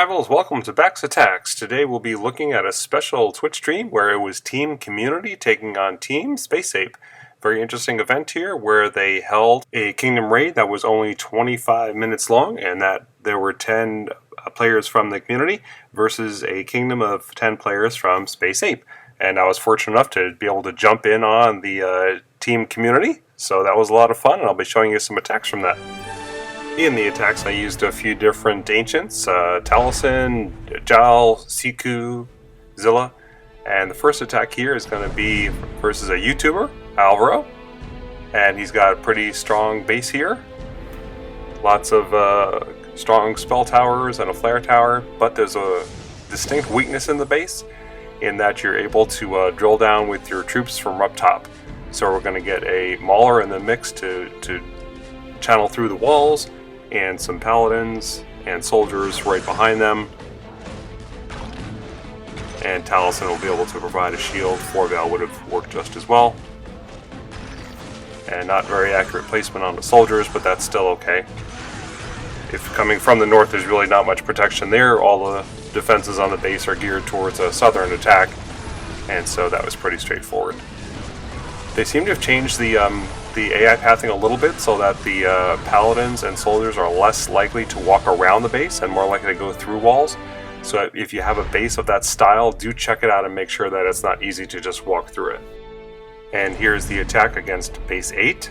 Rivals, welcome to Back's Attacks. Today we'll be looking at a special Twitch stream where it was Team Community taking on Team Space Ape. Very interesting event here where they held a Kingdom raid that was only 25 minutes long and that there were 10 players from the community versus a kingdom of 10 players from Space Ape. And I was fortunate enough to be able to jump in on the Team Community, so that was a lot of fun, and I'll be showing you some attacks from that. In the attacks, I used a few different ancients, Taliesin, Jal, Siku, Zilla, and the first attack here is going to be versus a YouTuber, Alvaro, and he's got a pretty strong base here. Lots of strong spell towers and a flare tower, but there's a distinct weakness in the base in that you're able to drill down with your troops from up top. So we're going to get a Mauler in the mix to channel through the walls, and some paladins and soldiers right behind them. And Taliesin will be able to provide a shield. 4-Veil would have worked just as well. And not very accurate placement on the soldiers, but that's still okay. If coming from the north, there's really not much protection there. All the defenses on the base are geared towards a southern attack, and so that was pretty straightforward. They seem to have changed the AI pathing a little bit so that the paladins and soldiers are less likely to walk around the base and more likely to go through walls. So if you have a base of that style, do check it out and make sure that it's not easy to just walk through it. And here's the attack against base 8.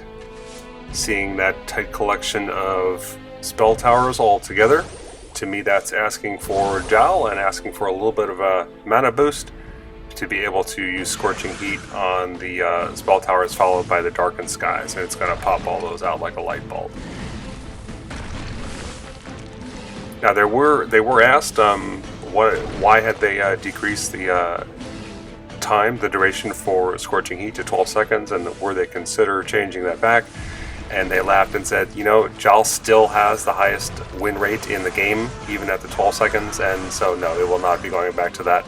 Seeing that tight collection of spell towers all together, to me that's asking for Jal and asking for a little bit of a mana boost to be able to use Scorching Heat on the spell towers followed by the Darkened Skies, and it's going to pop all those out like a light bulb. Now they were asked why had they decreased the the duration for Scorching Heat to 12 seconds, and were they consider changing that back? And they laughed and said, you know, Jal still has the highest win rate in the game, even at the 12 seconds, and so no, they will not be going back to that.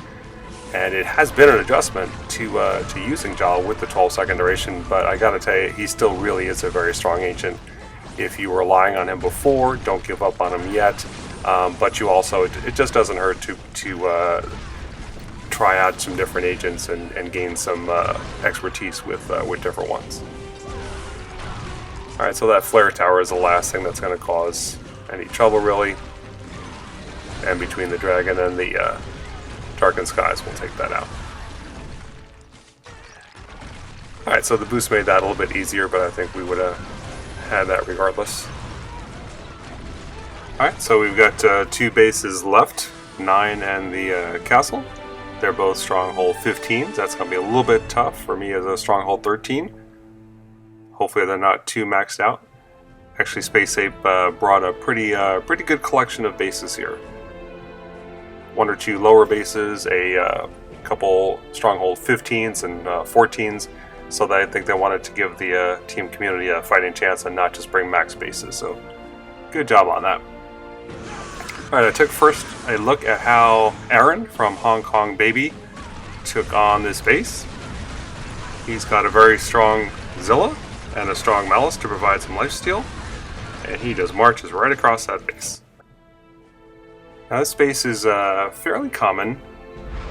And it has been an adjustment to using Jal with the 12-second duration, but I gotta tell you, he still really is a very strong ancient. If you were relying on him before, don't give up on him yet. But you also, it just doesn't hurt to try out some different agents and gain some expertise with different ones. All right, so that flare tower is the last thing that's going to cause any trouble, really. And between the dragon and the Darkened Skies, we'll take that out. Alright, so the boost made that a little bit easier, but I think we would have had that regardless. Alright, so we've got 2 bases left, 9 and the castle. They're both Stronghold 15s. That's going to be a little bit tough for me as a Stronghold 13. Hopefully they're not too maxed out. Actually, Space Ape brought a pretty good collection of bases here. 1 or 2 lower bases, a couple Stronghold 15s and 14s, so that I think they wanted to give the Team Community a fighting chance and not just bring max bases, so good job on that. Alright, I took first a look at how Aaron from Hong Kong Baby took on this base. He's got a very strong Zilla and a strong Malice to provide some lifesteal, and he just marches right across that base. Now this base is fairly common.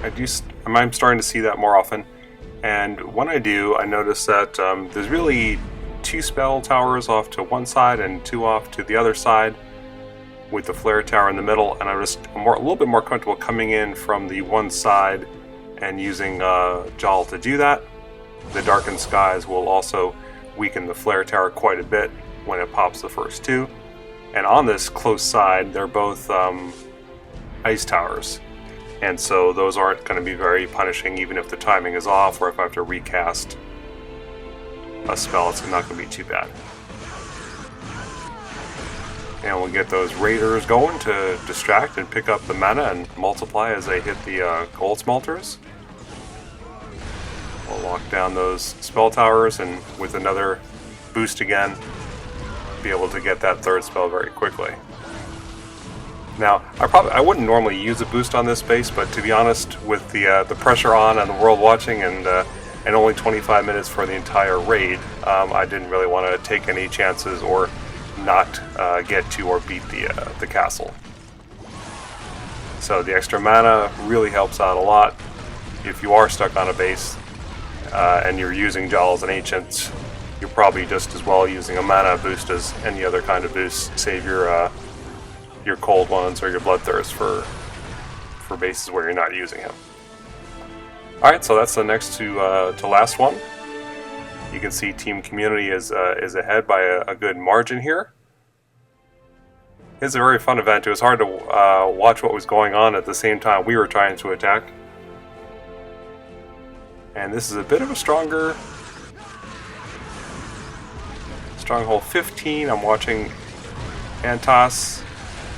I'm starting to see that more often, and when I do, I notice that there's really 2 spell towers off to one side and 2 off to the other side, with the flare tower in the middle, and I'm a little bit more comfortable coming in from the one side and using Jal to do that. The Darkened Skies will also weaken the flare tower quite a bit when it pops the first 2, and on this close side, they're both ice towers, and so those aren't going to be very punishing even if the timing is off or if I have to recast a spell. It's not going to be too bad. And we'll get those raiders going to distract and pick up the mana and multiply as they hit the gold smelters. We'll lock down those spell towers, and with another boost again, be able to get that 3rd spell very quickly. Now, I wouldn't normally use a boost on this base, but to be honest, with the pressure on and the world watching and only 25 minutes for the entire raid, I didn't really want to take any chances or not get to or beat the castle. So the extra mana really helps out a lot if you are stuck on a base and you're using Jal as an ancient. You're probably just as well using a mana boost as any other kind of boost. Save your cold ones or your bloodthirst for bases where you're not using him. All right, so that's the next to last one. You can see Team Community is ahead by a good margin here. It's a very fun event. It was hard to watch what was going on at the same time we were trying to attack. And this is a bit of a stronger Stronghold 15. I'm watching Antas,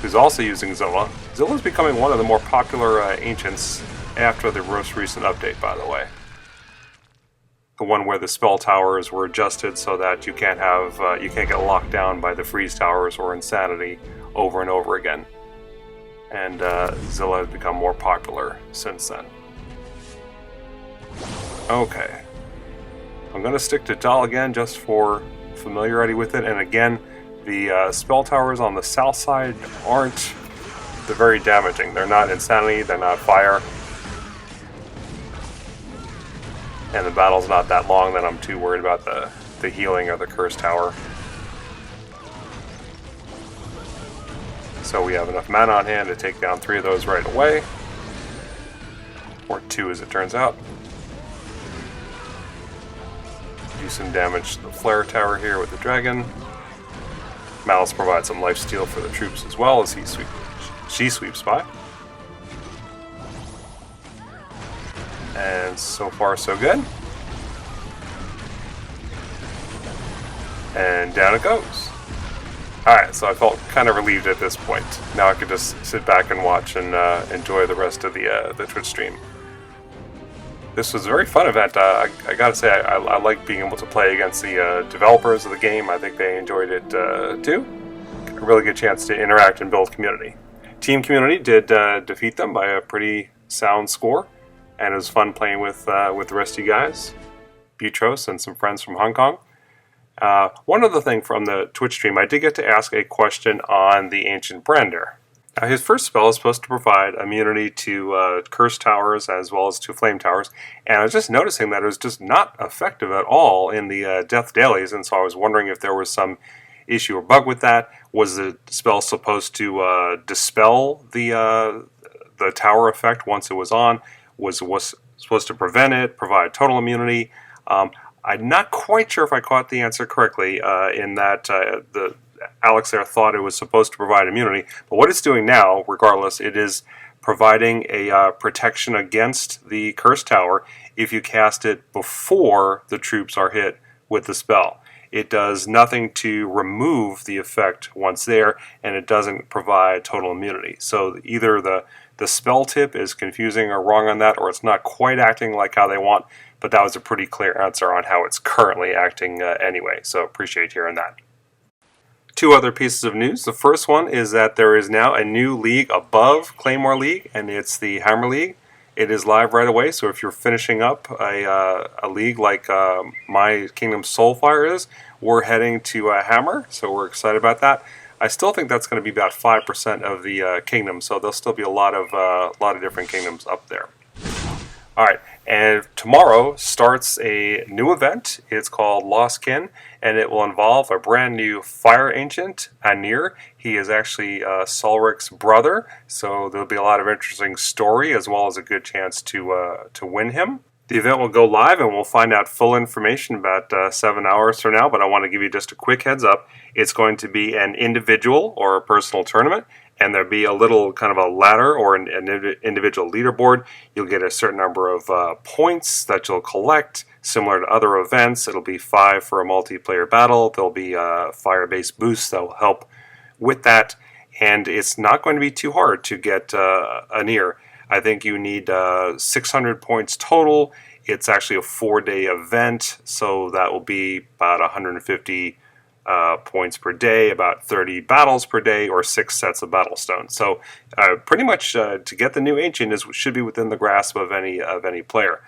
who's also using Zilla. Zilla's becoming one of the more popular ancients after the most recent update, by the way. The one where the spell towers were adjusted so that you can't get locked down by the freeze towers or insanity over and over again. And Zilla has become more popular since then. Okay. I'm going to stick to Dal again just for familiarity with it. And again, the spell towers on the south side aren't very damaging. They're not insanity, they're not fire. And the battle's not that long that I'm too worried about the healing or the curse tower. So we have enough mana on hand to take down 3 of those right away. Or 2 as it turns out. Do some damage to the flare tower here with the dragon. Malice provides some lifesteal for the troops as well as she sweeps by. And so far so good. And down it goes. Alright, so I felt kind of relieved at this point. Now I could just sit back and watch and enjoy the rest of the Twitch stream. This was a very fun event. I gotta say, I like being able to play against the developers of the game. I think they enjoyed it too. A really good chance to interact and build community. Team Community did defeat them by a pretty sound score, and it was fun playing with the rest of you guys, Butros and some friends from Hong Kong. One other thing from the Twitch stream, I did get to ask a question on the Ancient Brander. Now, his first spell is supposed to provide immunity to curse towers as well as to flame towers, and I was just noticing that it was just not effective at all in the death dailies, and so I was wondering if there was some issue or bug with that. Was the spell supposed to dispel the tower effect once it was on? Was supposed to prevent it, provide total immunity? I'm not quite sure if I caught the answer correctly in that the Alex there thought it was supposed to provide immunity, but what it's doing now, regardless, it is providing a protection against the curse tower if you cast it before the troops are hit with the spell. It does nothing to remove the effect once there, and it doesn't provide total immunity. So either the spell tip is confusing or wrong on that, or it's not quite acting like how they want, but that was a pretty clear answer on how it's currently acting anyway, so appreciate hearing that. 2 other pieces of news. The first one is that there is now a new league above Claymore League, and it's the Hammer League. It is live right away, so if you're finishing up a league like My Kingdom Soulfire is, we're heading to Hammer, so we're excited about that. I still think that's going to be about 5% of the kingdom, so there'll still be a lot of different kingdoms up there. All right, and tomorrow starts a new event. It's called Lost Kin, and it will involve a brand new fire ancient, Anir. He is actually Sulric's brother, so there'll be a lot of interesting story as well as a good chance to win him. The event will go live, and we'll find out full information about 7 hours from now, but I want to give you just a quick heads up. It's going to be an individual or a personal tournament, and there'll be a little kind of a ladder or an individual leaderboard. You'll get a certain number of points that you'll collect, similar to other events. It'll be 5 for a multiplayer battle. There'll be fire-based boosts that will help with that, and it's not going to be too hard to get an ear. I think you need 600 points total. It's actually a 4-day event, so that will be about 150 points per day, about 30 battles per day, or 6 sets of battle stones. So pretty much to get the new ancient should be within the grasp of any player.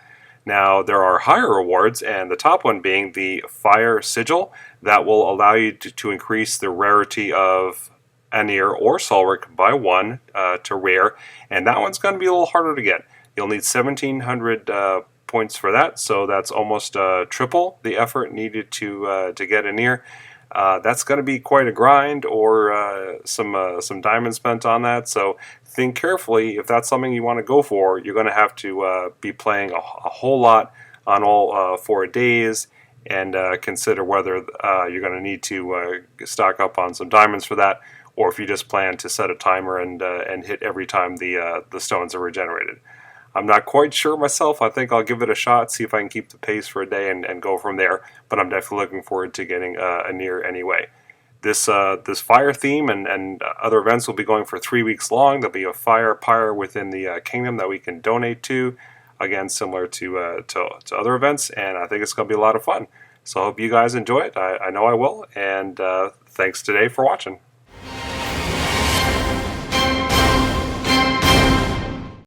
Now there are higher rewards, and the top one being the Fire Sigil that will allow you to increase the rarity of Anir or Solric by 1 to rare, and that one's going to be a little harder to get. You'll need 1,700 points for that, so that's almost triple the effort needed to get Anir. That's going to be quite a grind, or some diamond spent on that. So think carefully. If that's something you want to go for, you're going to have to be playing a whole lot on all 4 days, and consider whether you're going to need to stock up on some diamonds for that, or if you just plan to set a timer and hit every time the stones are regenerated. I'm not quite sure myself. I think I'll give it a shot, see if I can keep the pace for a day and go from there. But I'm definitely looking forward to getting Anir anyway. This fire theme and other events will be going for 3 weeks long. There'll be a fire pyre within the kingdom that we can donate to. Again, similar to other events, and I think it's going to be a lot of fun. So I hope you guys enjoy it. I know I will, and thanks today for watching.